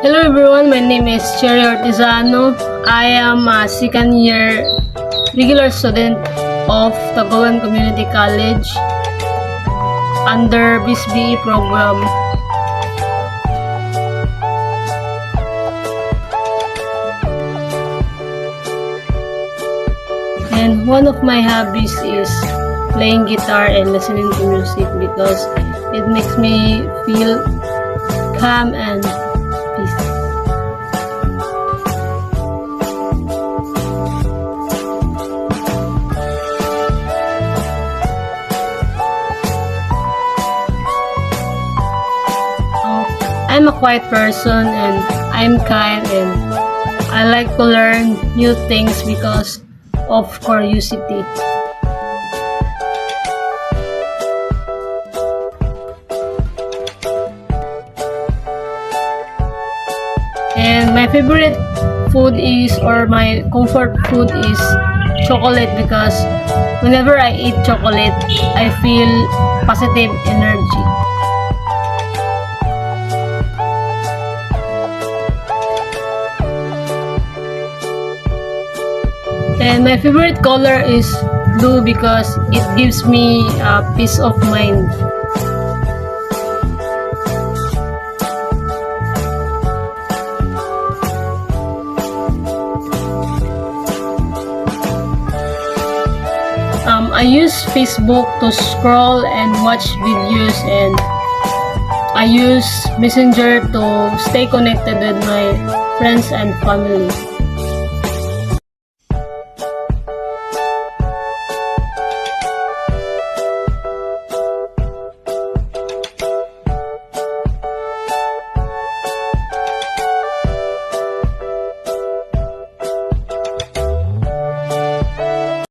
Hello everyone, my name is Cherry Ortizano. I am a second year regular student of Tagoloan Community College under BSBE program. And one of my hobbies is playing guitar and listening to music because it makes me feel calm and peace. I'm a quiet person and I'm kind and I like to learn new things because of curiosity. And my favorite food is, or my comfort food is chocolate because whenever I eat chocolate, I feel positive energy. And my favorite color is blue because it gives me a peace of mind. I use Facebook to scroll and watch videos, and I use Messenger to stay connected with my friends and family.